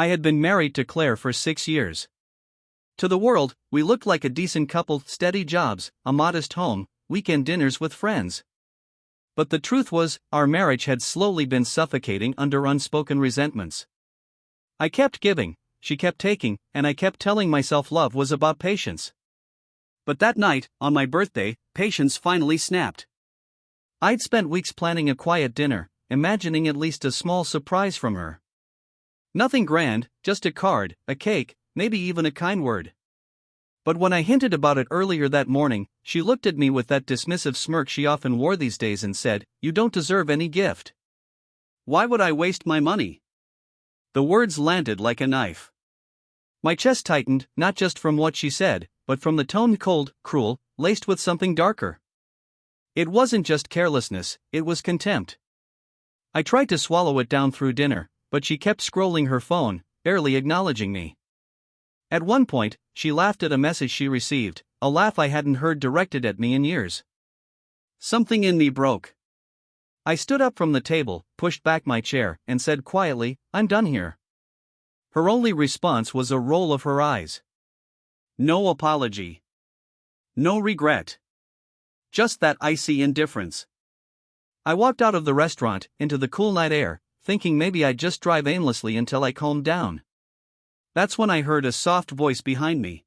I had been married to Claire for 6 years. To the world, we looked like a decent couple, steady jobs, a modest home, weekend dinners with friends. But the truth was, our marriage had slowly been suffocating under unspoken resentments. I kept giving, she kept taking, and I kept telling myself love was about patience. But that night, on my birthday, patience finally snapped. I'd spent weeks planning a quiet dinner, imagining at least a small surprise from her. Nothing grand, just a card, a cake, maybe even a kind word. But when I hinted about it earlier that morning, she looked at me with that dismissive smirk she often wore these days and said, "You don't deserve any gift. Why would I waste my money?" The words landed like a knife. My chest tightened, not just from what she said, but from the tone, cold, cruel, laced with something darker. It wasn't just carelessness, it was contempt. I tried to swallow it down through dinner, but she kept scrolling her phone, barely acknowledging me. At one point, she laughed at a message she received, a laugh I hadn't heard directed at me in years. Something in me broke. I stood up from the table, pushed back my chair, and said quietly, "I'm done here." Her only response was a roll of her eyes. No apology. No regret. Just that icy indifference. I walked out of the restaurant, into the cool night air, thinking maybe I'd just drive aimlessly until I calmed down. That's when I heard a soft voice behind me.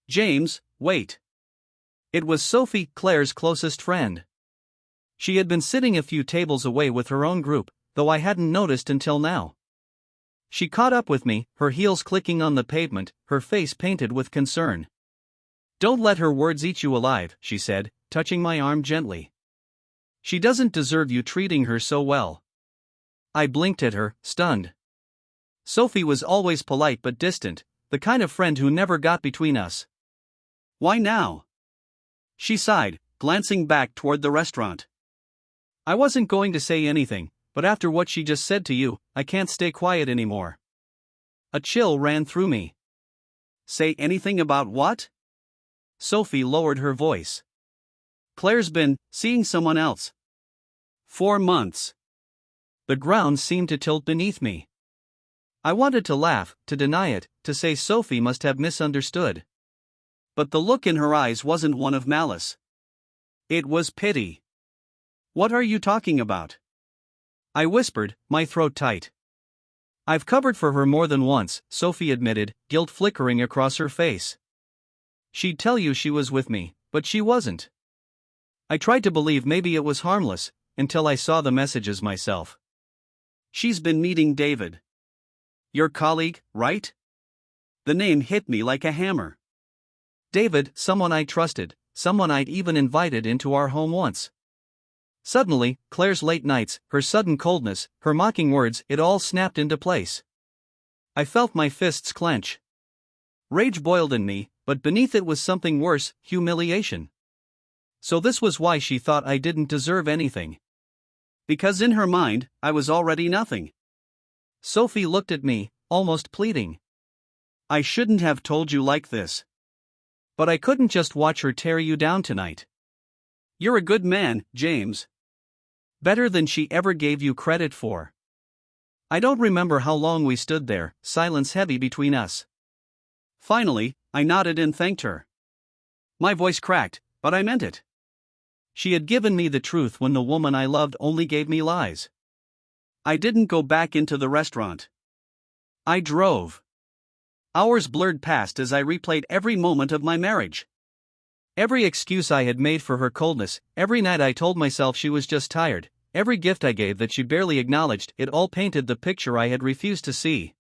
"James, wait." It was Sophie, Claire's closest friend. She had been sitting a few tables away with her own group, though I hadn't noticed until now. She caught up with me, her heels clicking on the pavement, her face painted with concern. "Don't let her words eat you alive," she said, touching my arm gently. "She doesn't deserve you treating her so well." I blinked at her, stunned. Sophie was always polite but distant, the kind of friend who never got between us. "Why now?" she sighed, glancing back toward the restaurant. "I wasn't going to say anything, but after what she just said to you, I can't stay quiet anymore." A chill ran through me. "Say anything about what?" Sophie lowered her voice. "Claire's been seeing someone else. 4 months. The ground seemed to tilt beneath me. I wanted to laugh, to deny it, to say Sophie must have misunderstood. But the look in her eyes wasn't one of malice. It was pity. "What are you talking about?" I whispered, my throat tight. "I've covered for her more than once," Sophie admitted, guilt flickering across her face. "She'd tell you she was with me, but she wasn't." I tried to believe maybe it was harmless, until I saw the messages myself. "She's been meeting David. Your colleague, right?" The name hit me like a hammer. David, someone I trusted, someone I'd even invited into our home once. Suddenly, Claire's late nights, her sudden coldness, her mocking words, it all snapped into place. I felt my fists clench. Rage boiled in me, but beneath it was something worse, humiliation. So this was why she thought I didn't deserve anything. Because in her mind, I was already nothing. Sophie looked at me, almost pleading. "I shouldn't have told you like this. But I couldn't just watch her tear you down tonight. You're a good man, James. Better than she ever gave you credit for." I don't remember how long we stood there, silence heavy between us. Finally, I nodded and thanked her. My voice cracked, but I meant it. She had given me the truth when the woman I loved only gave me lies. I didn't go back into the restaurant. I drove. Hours blurred past as I replayed every moment of my marriage. Every excuse I had made for her coldness, every night I told myself she was just tired, every gift I gave that she barely acknowledged, it all painted the picture I had refused to see.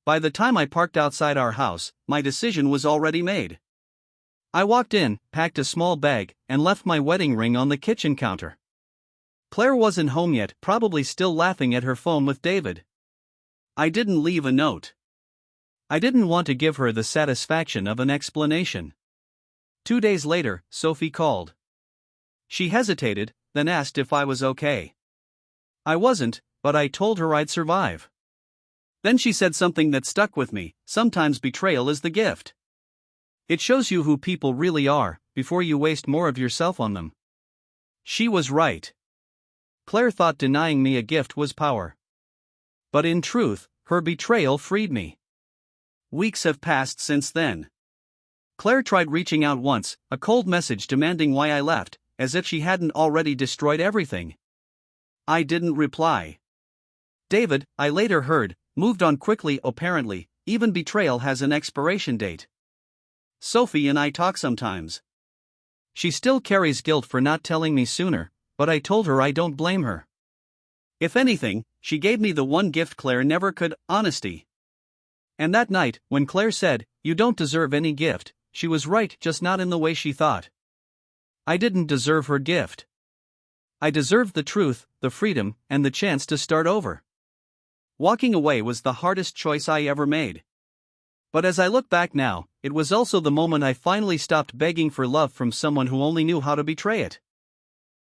By the time I parked outside our house, my decision was already made. I walked in, packed a small bag, and left my wedding ring on the kitchen counter. Claire wasn't home yet, probably still laughing at her phone with David. I didn't leave a note. I didn't want to give her the satisfaction of an explanation. 2 days later, Sophie called. She hesitated, then asked if I was okay. I wasn't, but I told her I'd survive. Then she said something that stuck with me: sometimes betrayal is the gift. It shows you who people really are, before you waste more of yourself on them. She was right. Claire thought denying me a gift was power. But in truth, Her betrayal freed me. Weeks have passed since then. Claire tried reaching out once, a cold message demanding why I left, as if she hadn't already destroyed everything. I didn't reply. David, I later heard, moved on quickly. Apparently, even betrayal has an expiration date. Sophie and I talk sometimes. She still carries guilt for not telling me sooner, but I told her I don't blame her. If anything, she gave me the one gift Claire never could: honesty. And that night, when Claire said, "You don't deserve any gift," she was right, just not in the way she thought. I didn't deserve her gift. I deserved the truth, the freedom, and the chance to start over. Walking away was the hardest choice I ever made. But as I look back now, it was also the moment I finally stopped begging for love from someone who only knew how to betray it.